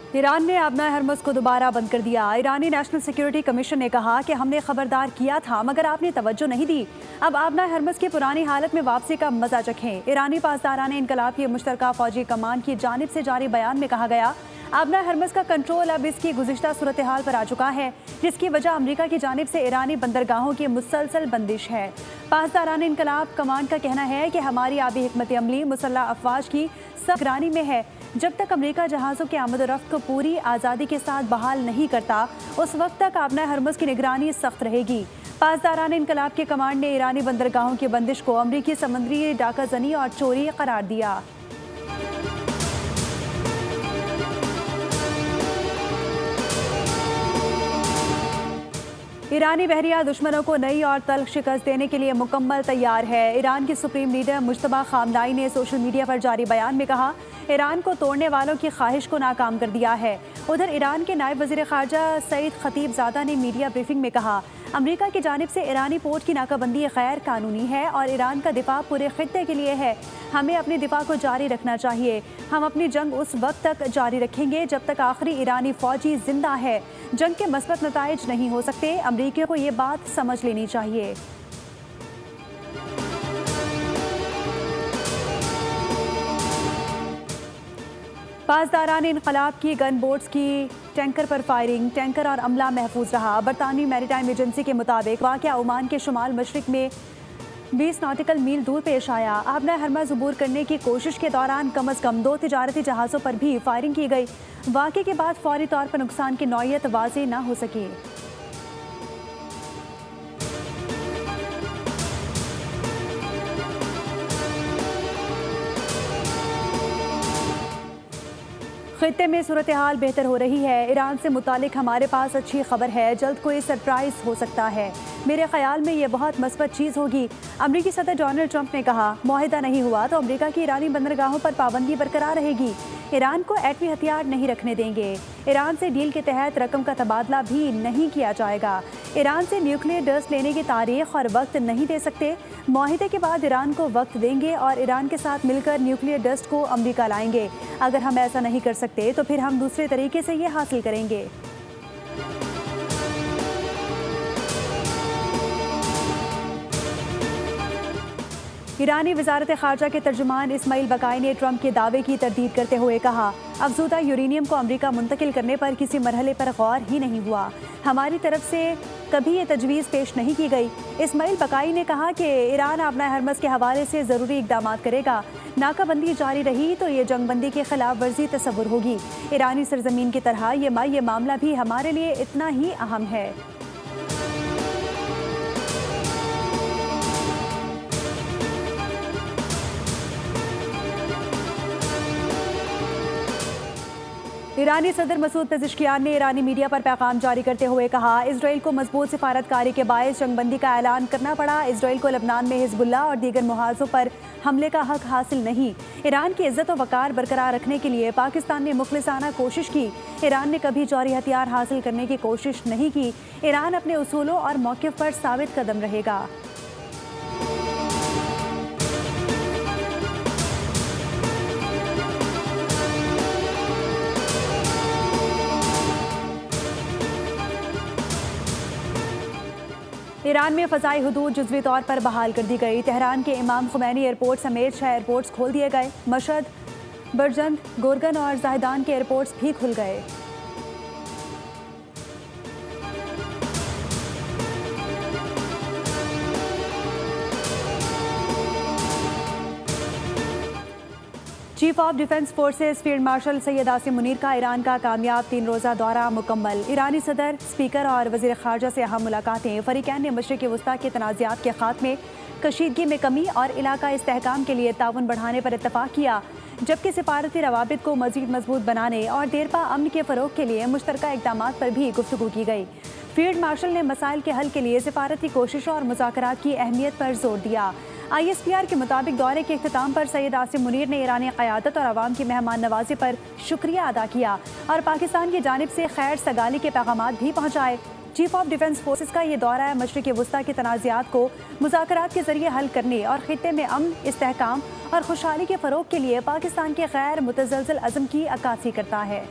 Iran ने आबना हरमुज़ को दोबारा बंद कर दिया। ईरानी नेशनल सिक्योरिटी कमीशन ने कहा कि हमने खबरदार किया था मगर आपने तवज्जो नहीं दी। अब आबना हरमुज़ की पुरानी हालत में वापसी का मजा चखें। ईरानी पासदारान इनकलाब की मुश्तरका फौजी कमान की जानिब से जारी बयान में कहा गया, आबना हरमुज़ का कंट्रोल अब इसकी गुज़िश्ता सूरत हाल पर आ चुका है, जिसकी वजह अमरीका की जानिब से ईरानी बंदरगाहों की मुसलसल बंदिश है। पासदारान इनकलाब कमान का कहना है कि हमारी आबी हिकमत अमली मुसल्लह अफवाज की निगरानी में है। जब तक अमेरिका जहाज़ों के आमद और रफ्त को पूरी आज़ादी के साथ बहाल नहीं करता, उस वक्त तक आबना हरमुज़ की निगरानी सख्त रहेगी। पासदारान इनकलाब के कमांड ने ईरानी बंदरगाहों की बंदिश को अमरीकी समुद्री डाकाजनी और चोरी करार दिया। ईरानी बहरिया दुश्मनों को नई और तल्ख शिकस्त देने के लिए मुकम्मल तैयार है। ईरान के सुप्रीम लीडर मुज्तबा खामनाई ने सोशल मीडिया पर जारी बयान में कहा, ईरान को तोड़ने वालों की ख्वाहिश को नाकाम कर दिया है। उधर ईरान के नायब वज़ीर ख़ारजा सईद खतीबज़ादा ने मीडिया ब्रीफिंग में कहा, अमेरिका की जानिब से ईरानी पोर्ट की नाकाबंदी गैर कानूनी है और ईरान का दिफा पूरे खित्ते के लिए है। हमें अपने दिफा को जारी रखना चाहिए। हम अपनी जंग उस वक्त तक जारी रखेंगे जब तक आखिरी ईरानी फौजी जिंदा है। जंग के मस्बत नताइज नहीं हो सकते। अमरीकियों को ये बात समझ लेनी चाहिए। पासदारान इनकलाब की गन बोट्स की टैंकर पर फायरिंग, टैंकर और अमला महफूज रहा। बरतानवी मैरीटाइम एजेंसी के मुताबिक वाक़या ओमान के शुमाल मशरिक में 20 नॉटिकल मील दूर पेश आया। आबना हरमुज़ अबूर करने की कोशिश के दौरान कम अज़ कम 2 तिजारती जहाज़ों पर भी फायरिंग की गई। वाक़े के बाद फौरी तौर पर नुकसान की नौयत वाज़ेह न हो सकी। खित्ते में सूरत हाल बेहतर हो रही है। ईरान से मुतालिक हमारे पास अच्छी खबर है, जल्द कोई सरप्राइज हो सकता है। मेरे ख्याल में ये बहुत मस्बत चीज़ होगी। अमरीकी सदर डोनाल्ड ट्रंप ने कहा, मुआहिदा नहीं हुआ तो अमरीका की ईरानी बंदरगाहों पर पाबंदी बरकरार रहेगी। ईरान को एटमी हथियार नहीं रखने देंगे। ईरान से डील के तहत रकम का तबादला भी नहीं किया जाएगा। ईरान से न्यूक्लियर डस्ट लेने की तारीख और वक्त नहीं दे सकते। मुआहिदे के बाद ईरान को वक्त देंगे और ईरान के साथ मिलकर न्यूक्लियर डस्ट को अमरीका लाएंगे। अगर हम ऐसा नहीं कर सकते तो फिर हम दूसरे तरीके से ये हासिल करेंगे। ईरानी वज़ारत ख़ारजा के तर्जुमान इस्माइल बकाई ने ट्रंप के दावे की तरदीद करते हुए कहा, अफजूदा यूरेनियम को अमरीका मुंतकिल करने पर किसी मरहले पर गौर ही नहीं हुआ। हमारी तरफ से कभी ये तजवीज़ पेश नहीं की गई। इस्माइल बकाई ने कहा कि ईरान आबना हरमुज़ के हवाले से ज़रूरी इक़दाम करेगा। नाकाबंदी जारी रही तो ये जंगबंदी की खिलाफ वर्जी तस्वुर होगी। ईरानी सरजमीन की तरह ये मामला भी हमारे लिए इतना ही अहम है। ईरानी सदर मसूद पेज़ेश्कियान ने ईरानी मीडिया पर पैगाम जारी करते हुए कहा, इसराइल को मजबूत सिफारतकारी के बायस जंगबंदी का ऐलान करना पड़ा। इसराइल को लबनान में हिजबुल्लाह और दीगर मुहाज़ों पर हमले का हक हासिल नहीं। ईरान की इज्जत और वक़ार बरकरार रखने के लिए पाकिस्तान ने मुखलिसाना कोशिश की। ईरान ने कभी जौहरी हथियार हासिल करने की कोशिश नहीं की। ईरान अपने उसूलों और मौक़िफ़ पर साबित कदम रहेगा। ईरान में फ़ज़ाई हुदूद जुज़वी तौर पर बहाल कर दी गई। तेहरान के इमाम खुमैनी एयरपोर्ट समेत 6 एयरपोर्ट्स खोल दिए गए। मशहद, बरजंद, गोरगन और ज़ाहिदान के एयरपोर्ट्स भी खुल गए। Chief of defence forces field marshal Syed Asim Munir का ईरान का कामयाब 3 रोज़ा दौरा मुकम्मल। ईरानी सदर, स्पीकर और वज़ीर ख़ारजा से अहम मुलाकातें। फ़रीक़ैन ने मशरिक़ वस्ता के तनाज़ात के ख़ात्मे, कशीदगी में कमी और इलाका इस्तेहकाम के लिए ताउन बढ़ाने पर इत्तफ़ाक़ किया, जबकि सिफारती रवाबित को मज़ीद मजबूत बनाने और देरपा अमन के फ़रोग़ के लिए मुश्तरका इक़दामात पर भी गुफ्तगू की गई। फील्ड मार्शल ने मसाइल के हल के लिए सिफारती कोशिशों और मुज़ाकरात की अहमियत पर जोर दिया। ISPR के मुताबिक दौरे के अख्तिताम पर सैयद आसिम मुनीर ने ईरानी क़यादत और अवाम की मेहमान नवाजी पर शुक्रिया अदा किया और पाकिस्तान की जानिब से खैर सगाली के पैगामात भी पहुँचाए। चीफ ऑफ डिफेंस फोर्सेस का ये दौरा मशरिक़ वस्ता के तनाज़ात को मुज़ाकरात के ज़रिए हल करने और खित्ते में अमन, इस्तेहकाम और खुशहाली के फ़रोग़ के लिए पाकिस्तान के गैर मुतज़लज़ल अज़्म की अक्कासी करता है।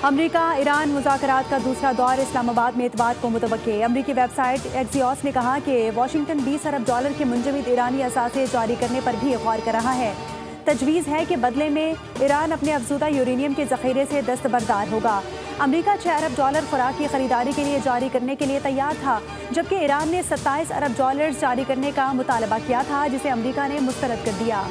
अमरीका ईरान मुज़ाकरात का दूसरा दौर इस्लामाबाद में इतवार को मुतवक्के। अमरीकी वेबसाइट एक्सियोस ने कहा कि वाशिंगटन 20 अरब डॉलर के मुंजमद ईरानी असासे जारी करने पर भी गौर कर रहा है। तजवीज़ है कि बदले में ईरान अपने अफजुदा यूरेनियम के ज़ख़ीरे से दस्तबरदार होगा। अमरीका 6 अरब डॉलर खुराक की खरीदारी के लिए जारी करने के लिए तैयार था, जबकि ईरान ने 27 अरब डॉलर जारी करने का मुतालबा किया था, जिसे अमरीका ने मुस्तरद कर दिया।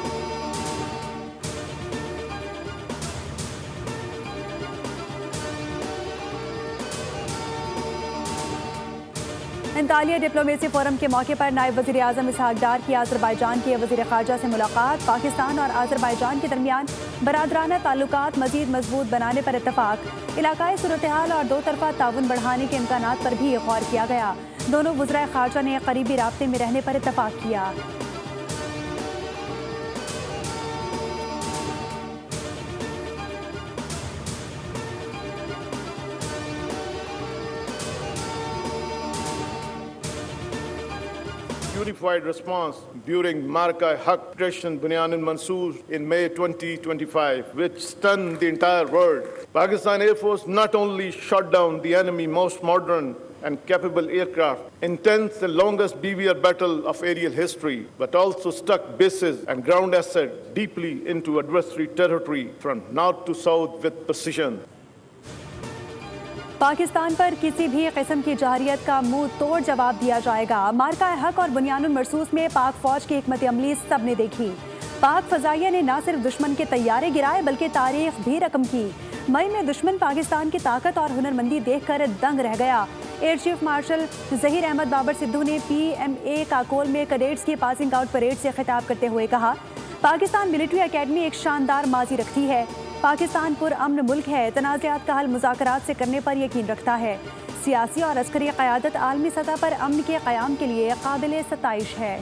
अंतालिया डिप्लोमेसी फोरम के मौके पर नायब वज़ीर आज़म इसहाक डार की आज़रबाईजान के वज़ीर ख़ारजा से मुलाकात। पाकिस्तान और आज़रबाईजान के दरमियान बरादराना ताल्लुकात मज़ीद मजबूत बनाने पर इत्तफ़ाक़। इलाकाई सूरत हाल और दो तरफ़ा ताउन बढ़ाने के इम्कानात पर भी गौर किया गया। दोनों वज़राए ख़ारजा ने करीबी राब्ते में रहने पर इत्तफ़ाक़ किया। Unified response during Marka-e-Haq Operation Bunyanin Mansoor in May 2025, which stunned the entire world. Pakistan Air Force not only shot down the enemy's most modern and capable aircraft, intense and longest BVR battle of aerial history, but also struck bases and ground assets deeply into adversary territory from north to south with precision. Pakistan पर किसी भी किस्म की जहरियत का मुंह तोड़ जवाब दिया जाएगा। मार्का-ए-हक और बुनियानुल मरसूस में पाक फौज की हिकमत अमली सबने देखी। पाक फजाइया ने न सिर्फ दुश्मन के तैयारे गिराए बल्कि तारीख भी रकम की। मई में दुश्मन पाकिस्तान की ताकत और हुनरमंदी देखकर दंग रह गया। Air chief marshal Zaheer Ahmed Babar Sidhu ने PMA काकोल में कैडेट्स की पासिंग आउट परेड से खिताब करते हुए कहा, पाकिस्तान मिलिट्री एकेडमी एक शानदार माजी रखती है। पाकिस्तान पुरअमन मुल्क है, तनाज़ात का हल मुज़ाकरात से करने पर यकीन रखता है। सियासी और अस्करी क़यादत आलमी सतह पर अमन के क़याम के लिए काबिल सताइश है।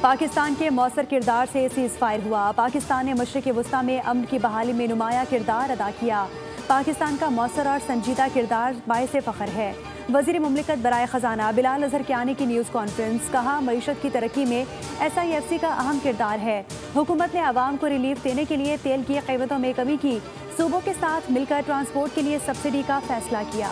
पाकिस्तान के मौसर किरदार से सीज़ फायर हुआ। पाकिस्तान ने मशरिक़ वस्ता में अमन की बहाली में नुमाया किरदार अदा किया। पाकिस्तान का मौसर और संजीदा किरदार बाइस फ़ख्र है। वज़ीर मुमलिकत बराए ख़जाना बिलाल अज़हर कियानी की न्यूज़ कॉन्फ्रेंस। कहा, मईशत की तरक्की में SIFC का अहम किरदार है। हुकूमत ने आवाम को रिलीफ देने के लिए तेल की कीमतों में कमी की। सूबों के साथ मिलकर ट्रांसपोर्ट के लिए सब्सिडी का फैसला किया।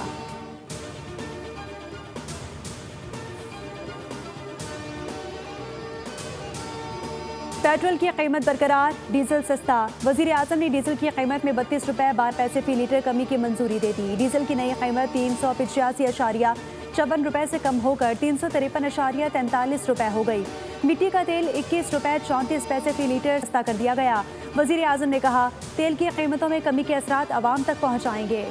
पेट्रोल की कीमत बरकरार, डीजल सस्ता। वज़ीर आज़म ने डीजल की कीमत में 32 रुपये 12 पैसे फी लीटर कमी की मंजूरी दे दी। डीजल की नई कीमत 385.54 रुपये से कम होकर 353.43 रुपये हो गई। मिट्टी का तेल 21 रुपये 34 पैसे फी लीटर सस्ता कर दिया गया। वज़ीर आज़म ने कहा, तेल की कीमतों में कमी के असरात आवाम तक पहुँचाएंगे।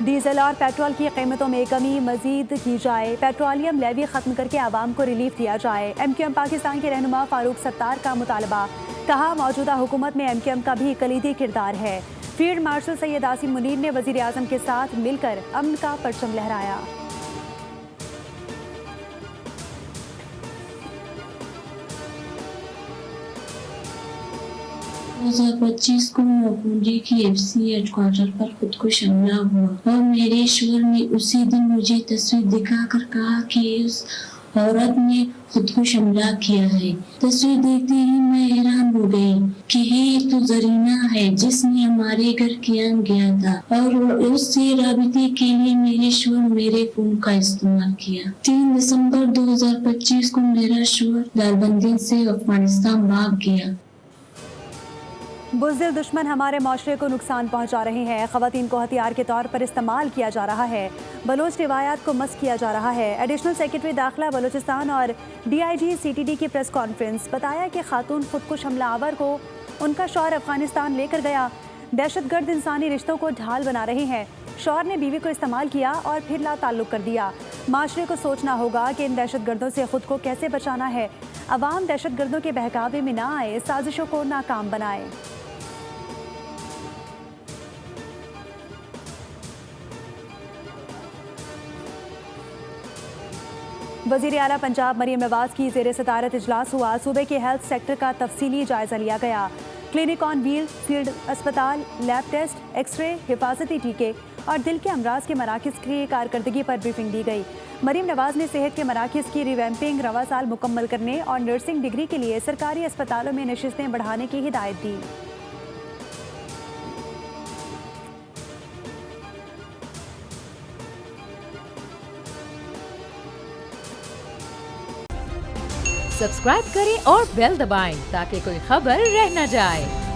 डीजल और पेट्रोल की कीमतों में कमी मजीद की जाए। पेट्रोलियम लेवी खत्म करके आवाम को रिलीफ दिया जाए। MQM पाकिस्तान के रहनुमा फारूक सत्तार का मुतालबा। कहा, मौजूदा हुकूमत में MQM का भी कलीदी किरदार है। फील्ड मार्शल सैयद आसिम मुनीर ने वज़ीर आज़म के साथ मिलकर अमन का परचम लहराया। 2025 को मोपूंजी की FC हेडक्वार्टर पर खुदकुश हमला हुआ और मेरे ईश्वर ने उसी दिन मुझे तस्वीर दिखाकर कहा कि उस औरत ने खुदकुश हमला किया है। तस्वीर देखते ही मैं हैरान हो गई कि ये तो जरीना है जिसने हमारे घर किया गया था और उससे राबिते के लिए मेरे ईश्वर मेरे फोन का इस्तेमाल किया। 3 दिसंबर 2025 को मेरा शोहर दारबंदी से अफगानिस्तान भाग गया। बुज़दिल दुश्मन हमारे माशरे को नुकसान पहुंचा रहे हैं। ख़वातीन को हथियार के तौर पर इस्तेमाल किया जा रहा है। बलोच रिवायात को मस्क किया जा रहा है। एडिशनल सेक्रेटरी दाखिला बलोचिस्तान और DIG CTD की प्रेस कॉन्फ्रेंस। बताया कि खातून खुदकुश हमलावर को उनका शौहर अफगानिस्तान लेकर गया। दहशतगर्द इंसानी रिश्तों को ढाल बना रहे हैं। शौहर ने बीवी को इस्तेमाल किया और फिर ला ताल्लुक़ कर दिया। माशरे को सोचना होगा कि इन दहशतगर्दों से खुद को कैसे बचाना है। अवाम दहशतगर्दों के बहकावे में ना आए, साजिशों को नाकाम बनाए। वज़ीर आला पंजाब मरियम नवाज की ज़ेर सदारत इजलास हुआ। सूबे के हेल्थ सेक्टर का तफसीली जायजा लिया गया। क्लिनिक ऑन व्हील, फील्ड अस्पताल, लैब टेस्ट, एक्सरे, हिफाजती टीके और दिल के अमराज के मराकज़ की कारकर्दगी पर ब्रीफिंग दी गई। मरीम नवाज ने सेहत के मराकज़ की रिवैम्पिंग रवा साल मुकम्मल करने और नर्सिंग डिग्री के लिए सरकारी अस्पतालों में नशिस्तें बढ़ाने की हिदायत दी। सब्सक्राइब करें और बेल दबाएं ताकि कोई खबर रह न जाए।